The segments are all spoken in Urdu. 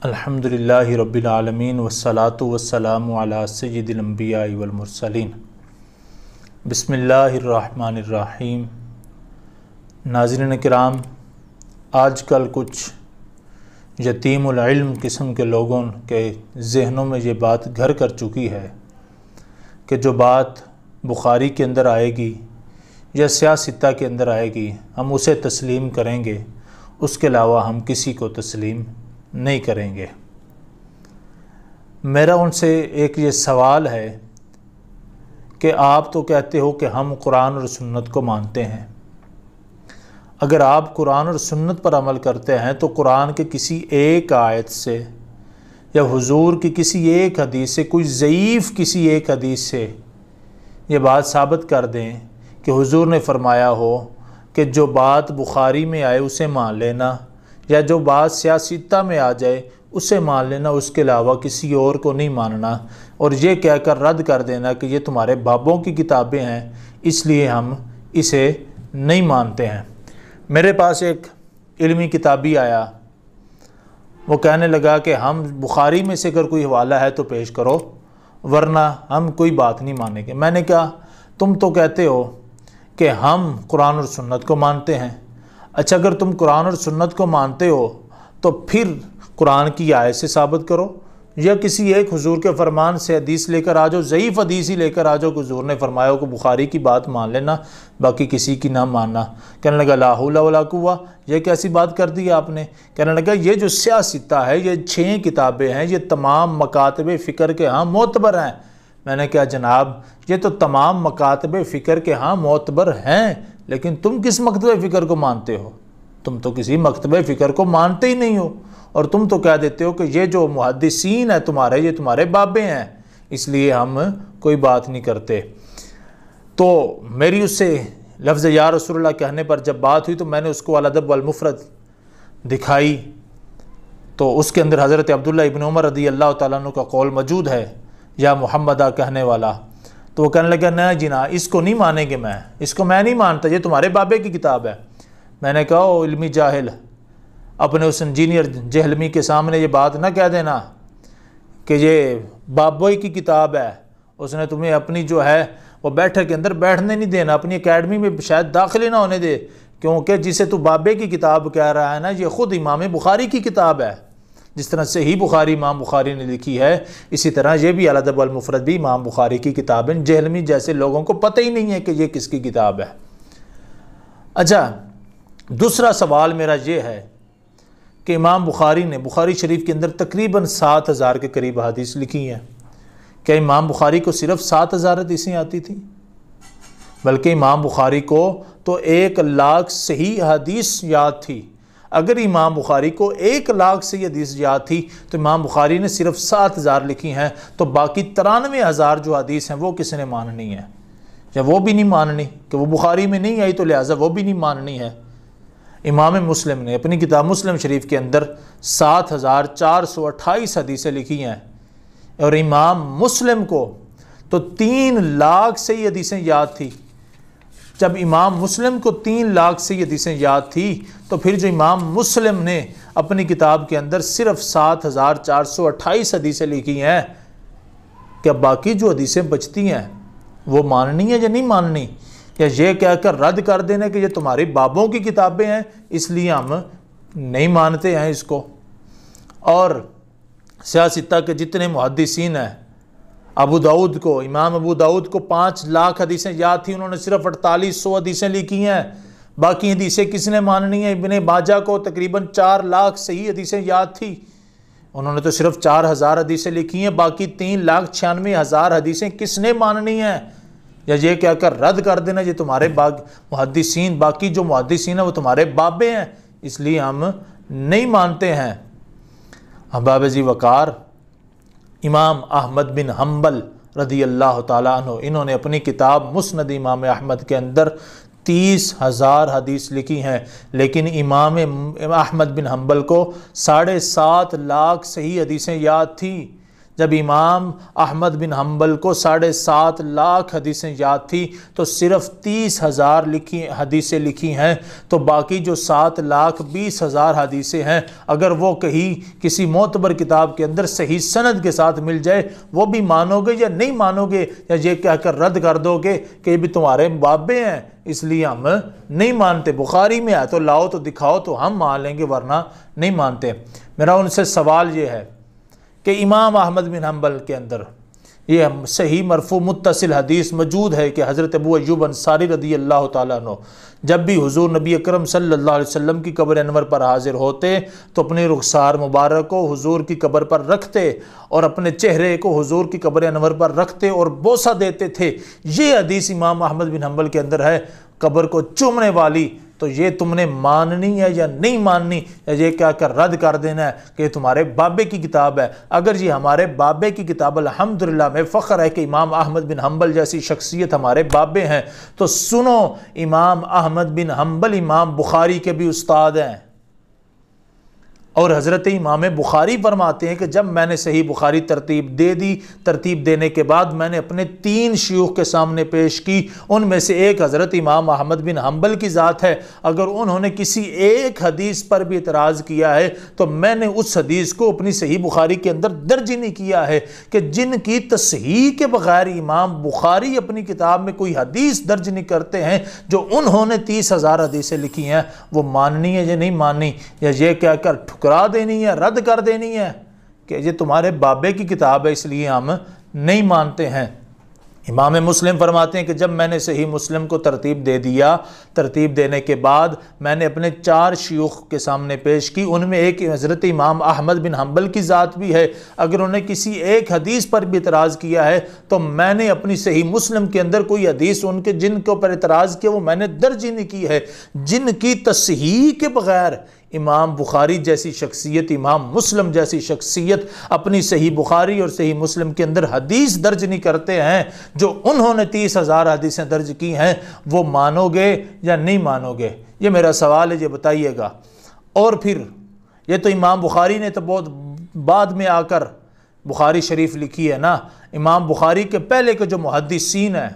الحمدللہ رب العالمین والصلاة والسلام علی سید الانبیاء والمرسلین۔ بسم اللہ الرحمن الرحیم۔ ناظرین کرام، آج کل کچھ یتیم العلم قسم کے لوگوں کے ذہنوں میں یہ بات گھر کر چکی ہے کہ جو بات بخاری کے اندر آئے گی یا سیاستہ کے اندر آئے گی ہم اسے تسلیم کریں گے، اس کے علاوہ ہم کسی کو تسلیم نہیں کریں گے۔ میرا ان سے ایک یہ سوال ہے کہ آپ تو کہتے ہو کہ ہم قرآن اور سنت کو مانتے ہیں، اگر آپ قرآن اور سنت پر عمل کرتے ہیں تو قرآن کے کسی ایک آیت سے یا حضور کی کسی ایک حدیث سے، کوئی ضعیف کسی ایک حدیث سے یہ بات ثابت کر دیں کہ حضور نے فرمایا ہو کہ جو بات بخاری میں آئے اسے مان لینا، یا جو بات سیاستہ میں آ جائے اسے مان لینا، اس کے علاوہ کسی اور کو نہیں ماننا، اور یہ کہہ کر رد کر دینا کہ یہ تمہارے بابوں کی کتابیں ہیں اس لیے ہم اسے نہیں مانتے ہیں۔ میرے پاس ایک علمی کتابی آیا، وہ کہنے لگا کہ ہم بخاری میں سے اگر کوئی حوالہ ہے تو پیش کرو ورنہ ہم کوئی بات نہیں مانیں گے۔ میں نے کہا تم تو کہتے ہو کہ ہم قرآن اور سنت کو مانتے ہیں، اچھا اگر تم قرآن اور سنت کو مانتے ہو تو پھر قرآن کی آیت سے ثابت کرو یا کسی ایک حضور کے فرمان سے حدیث لے کر آ جاؤ، ضعیف حدیث ہی لے کر آ جاؤ کہ حضور نے فرمایا ہو کہ بخاری کی بات مان لینا باقی کسی کی نہ ماننا۔ کہنے لگا لا حول ولا قوہ، یہ کیسی بات کر دی آپ نے؟ کہنے لگا یہ جو سیاستہ ہے، یہ 6 کتابیں ہیں، یہ تمام مکاتب فکر کے ہاں معتبر ہیں۔ میں نے کہا جناب یہ تو تمام مکاتب فکر کے ہاں معتبر ہیں، لیکن تم کس مکتب فکر کو مانتے ہو؟ تم تو کسی مکتب فکر کو مانتے ہی نہیں ہو، اور تم تو کہہ دیتے ہو کہ یہ جو محدثین ہیں تمہارے، یہ تمہارے بابے ہیں، اس لیے ہم کوئی بات نہیں کرتے۔ تو میری اس سے لفظ یا رسول اللہ کہنے پر جب بات ہوئی تو میں نے اس کو الادب والمفرد دکھائی، تو اس کے اندر حضرت عبداللہ ابن عمر رضی اللہ تعالیٰ عنہ کا قول موجود ہے، یا محمدہ کہنے والا۔ تو وہ کہنے لگا نہ جی نہ، اس کو نہیں مانیں گے، اس کو میں نہیں مانتا، یہ تمہارے بابے کی کتاب ہے۔ میں نے کہا او علمی جاہل، اپنے اس انجینئر جہلمی کے سامنے یہ بات نہ کہہ دینا کہ یہ بابے کی کتاب ہے، اس نے تمہیں اپنی جو ہے وہ بیٹھک کے اندر بیٹھنے نہیں دینا، اپنی اکیڈمی میں شاید داخل نہ ہونے دے، کیونکہ جسے تو بابے کی کتاب کہہ رہا ہے نا، یہ خود امام بخاری کی کتاب ہے۔ جس طرح صحیح بخاری امام بخاری نے لکھی ہے، اسی طرح یہ بھی الادب والمفرد بھی امام بخاری کی کتاب ہے۔ جہلمی جیسے لوگوں کو پتہ ہی نہیں ہے کہ یہ کس کی کتاب ہے۔ اچھا، دوسرا سوال میرا یہ ہے کہ امام بخاری نے بخاری شریف کے اندر تقریباً 7000 کے قریب حدیث لکھی ہیں، کیا امام بخاری کو صرف 7000 حدیثیں آتی تھیں؟ بلکہ امام بخاری کو تو 1,00,000 صحیح حدیث یاد تھی۔ اگر امام بخاری کو 1,00,000 سے حدیث یاد تھی تو امام بخاری نے صرف 7000 لکھی ہیں، تو باقی 93,000 جو حدیث ہیں وہ کس نے ماننی ہے؟ یا وہ بھی نہیں ماننی کہ وہ بخاری میں نہیں آئی تو لہٰذا وہ بھی نہیں ماننی ہے۔ امام مسلم نے اپنی کتاب مسلم شریف کے اندر 7428 حدیثیں لکھی ہیں، اور امام مسلم کو تو 3,00,000 سے ہی حدیثیں یاد تھی۔ جب امام مسلم کو 3,00,000 سے ہی حدیثیں یاد تھی تو پھر جو امام مسلم نے اپنی کتاب کے اندر صرف 7428 حدیثیں لکھی ہیں، کیا باقی جو حدیثیں بچتی ہیں وہ ماننی ہے یا نہیں ماننی؟ یا یہ کہہ کر رد کر دینا کہ یہ تمہاری بابوں کی کتابیں ہیں اس لیے ہم نہیں مانتے ہیں اس کو؟ اور سیاستہ کے جتنے محدثین ہیں، امام ابو داؤد کو 5,00,000 حدیثیں یاد تھی، انہوں نے صرف 4800 حدیثیں لکھی ہیں، باقی حدیثیں کس نے ماننی ہیں؟ ابن ماجہ کو تقریباً 4,00,000 صحیح حدیثیں یاد تھی، انہوں نے تو صرف 4,000 حدیثیں لکھی ہیں، باقی 3,96,000 حدیثیں کس نے ماننی ہیں؟ یا یہ کہہ کر رد کر دینا یہ تمہارے محدثین، باقی جو محدثین ہیں وہ تمہارے بابے ہیں اس لیے ہم نہیں مانتے ہیں۔ احباب ذی وقار، امام احمد بن حنبل رضی اللہ تعالیٰ عنہ، انہوں نے اپنی کتاب مسند امام احمد کے اندر 30,000 حدیث لکھی ہیں، لیکن امام احمد بن حنبل کو 7,500 صحیح حدیثیں یاد تھی، جب امام احمد بن حنبل کو 7.5 لاکھ حدیثیں یاد تھی تو صرف 30,000 حدیثیں لکھی ہیں، تو باقی جو 7,20,000 حدیثیں ہیں اگر وہ کہیں کسی معتبر کتاب کے اندر صحیح سند کے ساتھ مل جائے وہ بھی مانو گے یا نہیں مانو گے، یا یہ کہہ کر رد کر دو گے کہ یہ بھی تمہارے بابے ہیں اس لیے ہم نہیں مانتے، بخاری میں ہے تو لاؤ تو دکھاؤ تو ہم مان لیں گے ورنہ نہیں مانتے۔ میرا ان سے سوال یہ ہے کہ امام احمد بن حنبل کے اندر یہ صحیح مرفوع متصل حدیث موجود ہے کہ حضرت ابو ایوب انصاری رضی اللہ تعالیٰ عنہ جب بھی حضور نبی اکرم صلی اللہ علیہ وسلم کی قبر انور پر حاضر ہوتے تو اپنے رخسار مبارک کو حضور کی قبر پر رکھتے اور اپنے چہرے کو حضور کی قبر انور پر رکھتے اور بوسہ دیتے تھے۔ یہ حدیث امام احمد بن حنبل کے اندر ہے قبر کو چومنے والی، تو یہ تم نے ماننی ہے یا نہیں ماننی، یا یہ کہہ کر رد کر دینا ہے کہ یہ تمہارے بابے کی کتاب ہے؟ اگر یہ ہمارے بابے کی کتاب، الحمدللہ میں فخر ہے کہ امام احمد بن حنبل جیسی شخصیت ہمارے بابے ہیں، تو سنو امام احمد بن حنبل امام بخاری کے بھی استاد ہیں، اور حضرت امام بخاری فرماتے ہیں کہ جب میں نے صحیح بخاری ترتیب دے دی، ترتیب دینے کے بعد میں نے اپنے 3 شیوخ کے سامنے پیش کی، ان میں سے ایک حضرت امام احمد بن حنبل کی ذات ہے، اگر انہوں نے کسی ایک حدیث پر بھی اعتراض کیا ہے تو میں نے اس حدیث کو اپنی صحیح بخاری کے اندر درج نہیں کیا ہے، کہ جن کی تصحیح کے بغیر امام بخاری اپنی کتاب میں کوئی حدیث درج نہیں کرتے ہیں، جو انہوں نے 30,000 حدیثیں لکھی ہیں، وہ ماننی ہے یا نہیں ماننی، یا یہ کہہ کر ٹھکرا دینی ہے، رد کر دینی ہے کہ یہ تمہارے بابے کی کتاب ہے اس لیے ہم نہیں مانتے ہیں۔ امام مسلم فرماتے ہیں کہ جب میں نے صحیح مسلم کو ترتیب دے دیا، ترتیب دینے کے بعد میں نے اپنے 4 شیوخ کے سامنے پیش کی، ان میں ایک حضرت امام احمد بن حنبل کی ذات بھی ہے، اگر انہوں نے کسی ایک حدیث پر بھی اعتراض کیا ہے تو میں نے اپنی صحیح مسلم کے اندر کوئی حدیث ان کے جن کے اوپر اعتراض کیا وہ میں نے درج ہی نہیں کی ہے، جن کی تصحیح کے بغیر امام بخاری جیسی شخصیت، امام مسلم جیسی شخصیت اپنی صحیح بخاری اور صحیح مسلم کے اندر حدیث درج نہیں کرتے ہیں، جو انہوں نے 30,000 حدیثیں درج کی ہیں، وہ مانو گے یا نہیں مانو گے؟ یہ میرا سوال ہے، یہ بتائیے گا۔ اور پھر یہ تو امام بخاری نے تو بہت بعد میں آ کر بخاری شریف لکھی ہے نا، امام بخاری کے پہلے کے جو محدثین ہیں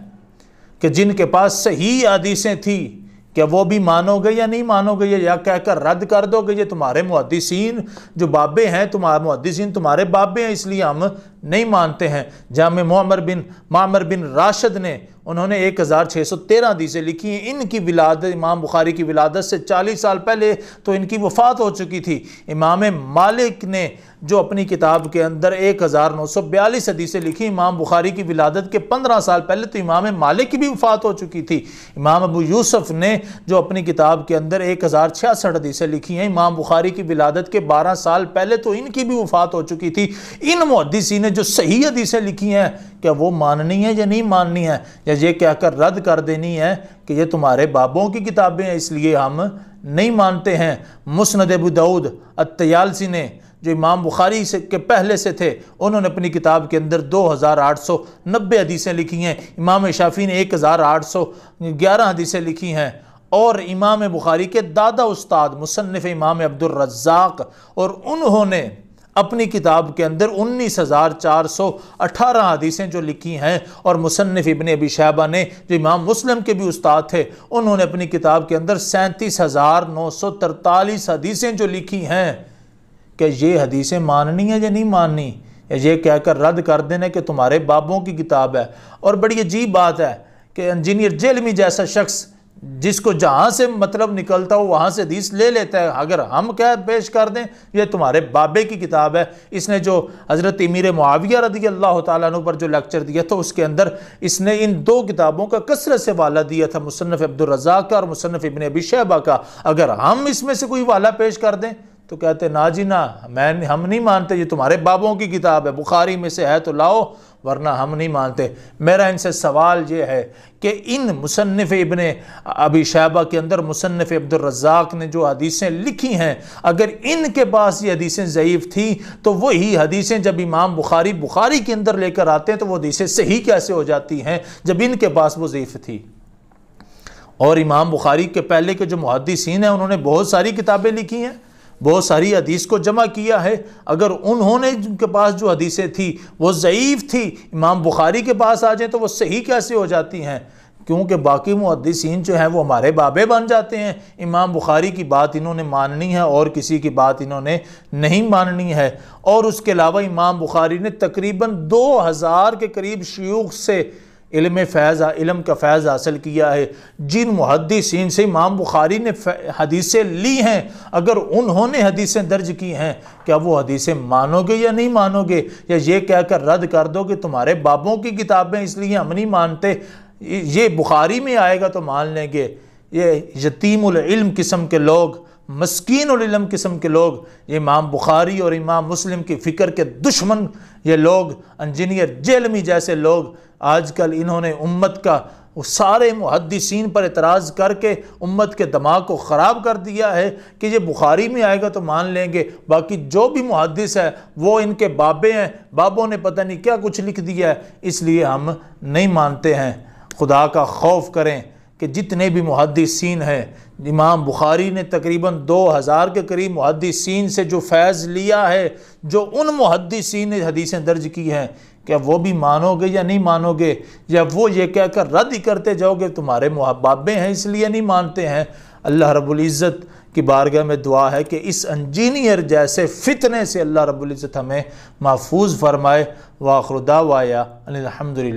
کہ جن کے پاس صحیح حدیثیں تھیں، کیا وہ بھی مانو گے یا نہیں مانو گے، یا کہہ کر رد کر دو گے یہ تمہارے محدثین جو بابے ہیں، تمہارے محدثین تمہارے بابے ہیں اس لیے ہم نہیں مانتے ہیں؟ جامع معمر بن راشد نے، انہوں نے 1613 حدیثیں لکھی ہیں، ان کی ولادت امام بخاری کی ولادت سے 40 سال پہلے تو ان کی وفات ہو چکی تھی۔ امام مالک نے جو اپنی کتاب کے اندر 1942 حدیثیں لکھی، امام بخاری کی ولادت کے 15 سال پہلے تو امام مالک کی بھی وفات ہو چکی تھی۔ امام ابو یوسف نے جو اپنی کتاب کے اندر 1066 حدیثیں لکھی ہیں، امام بخاری کی ولادت کے 12 سال پہلے تو ان کی بھی وفات ہو چکی تھی۔ ان محدثین نے جو صحیح حدیثیں لکھی ہیں کیا وہ ماننی ہے یا نہیں ماننی ہے، یا یہ کہہ کر رد کر دینی ہے کہ یہ تمہارے بابوں کی کتابیں ہیں اس لیے ہم نہیں مانتے ہیں؟ مسند ابو داؤد الطیالسی نے جو امام بخاری کے پہلے سے تھے، انہوں نے اپنی کتاب کے اندر 2890 حدیثیں لکھی ہیں، امام شافعی نے 1811 حدیثیں لکھی ہیں، اور امام بخاری کے دادا استاد مصنف امام عبدالرزاق، اور انہوں نے اپنی کتاب کے اندر 19,418 حدیثیں جو لکھی ہیں، اور مصنف ابن ابی شیبہ نے جو امام مسلم کے بھی استاد تھے، انہوں نے اپنی کتاب کے اندر 37,943 حدیثیں جو لکھی ہیں، کہ یہ حدیثیں ماننی ہے یا نہیں ماننی، یا یہ کہہ کر رد کر دینا کہ تمہارے بابوں کی کتاب ہے؟ اور بڑی عجیب بات ہے کہ انجینئر جیلمی جیسا شخص جس کو جہاں سے مطلب نکلتا ہو وہاں سے حدیث لے لیتا ہے، اگر ہم کیا پیش کر دیں یہ تمہارے بابے کی کتاب ہے۔ اس نے جو حضرت امیر معاویہ رضی اللہ تعالیٰ عنہ پر جو لیکچر دیا تھا اس کے اندر اس نے ان 2 کتابوں کا کثرت سے حوالہ دیا تھا، مصنف عبدالرزاق کا اور مصنف ابن ابی شیبہ کا، اگر ہم اس میں سے کوئی حوالہ پیش کر دیں تو کہتے نا جی نا، ہم نہیں مانتے، یہ تمہارے بابوں کی کتاب ہے، بخاری میں سے ہے تو لاؤ ورنہ ہم نہیں مانتے۔ میرا ان سے سوال یہ ہے کہ ان مصنف ابن ابی شیبہ کے اندر مصنف عبدالرزاق نے جو حدیثیں لکھی ہیں، اگر ان کے پاس یہ حدیثیں ضعیف تھیں تو وہی حدیثیں جب امام بخاری کے اندر لے کر آتے ہیں تو وہ حدیثیں صحیح کیسے ہو جاتی ہیں جب ان کے پاس وہ ضعیف تھی؟ اور امام بخاری کے پہلے کے جو محدثین ہیں انہوں نے بہت ساری کتابیں لکھی ہیں، بہت ساری حدیث کو جمع کیا ہے، اگر انہوں نے جن کے پاس جو حدیثیں تھی وہ ضعیف تھی، امام بخاری کے پاس آ جائیں تو وہ صحیح کیسے ہو جاتی ہیں؟ کیونکہ باقی محدثین جو ہیں وہ ہمارے بابے بن جاتے ہیں، امام بخاری کی بات انہوں نے ماننی ہے اور کسی کی بات انہوں نے نہیں ماننی ہے۔ اور اس کے علاوہ امام بخاری نے تقریباً 2000 کے قریب شیوخ سے علم کا فیض حاصل کیا ہے۔ جن محدثین سے امام بخاری نے حدیثیں لی ہیں، اگر انہوں نے حدیثیں درج کی ہیں، کیا وہ حدیثیں مانو گے یا نہیں مانو گے؟ یا یہ کہہ کر رد کر دو کہ تمہارے بابوں کی کتابیں اس لیے ہم نہیں مانتے، یہ بخاری میں آئے گا تو مان لیں گے؟ یہ یتیم العلم قسم کے لوگ، مسکین العلم قسم کے لوگ، یہ امام بخاری اور امام مسلم کی فکر کے دشمن یہ لوگ، انجینئر جیلمی جیسے لوگ، آج کل انہوں نے امت کا سارے محدثین پر اعتراض کر کے امت کے دماغ کو خراب کر دیا ہے کہ یہ بخاری میں آئے گا تو مان لیں گے، باقی جو بھی محدث ہے وہ ان کے بابے ہیں، بابوں نے پتہ نہیں کیا کچھ لکھ دیا ہے، اس لیے ہم نہیں مانتے ہیں۔ خدا کا خوف کریں کہ جتنے بھی محدثین ہیں، امام بخاری نے تقریباً 2000 کے قریب محدثین سے جو فیض لیا ہے، جو ان محدثین نے حدیثیں درج کی ہیں، کیا وہ بھی مانو گے یا نہیں مانو گے؟ یا وہ یہ کہہ کر رد ہی کرتے جاؤ گے تمہارے بابے ہیں اس لیے نہیں مانتے ہیں؟ اللہ رب العزت کی بارگاہ میں دعا ہے کہ اس انجینئر جیسے فتنے سے اللہ رب العزت ہمیں محفوظ فرمائے۔ وآخر دعوایا ان الحمدللہ۔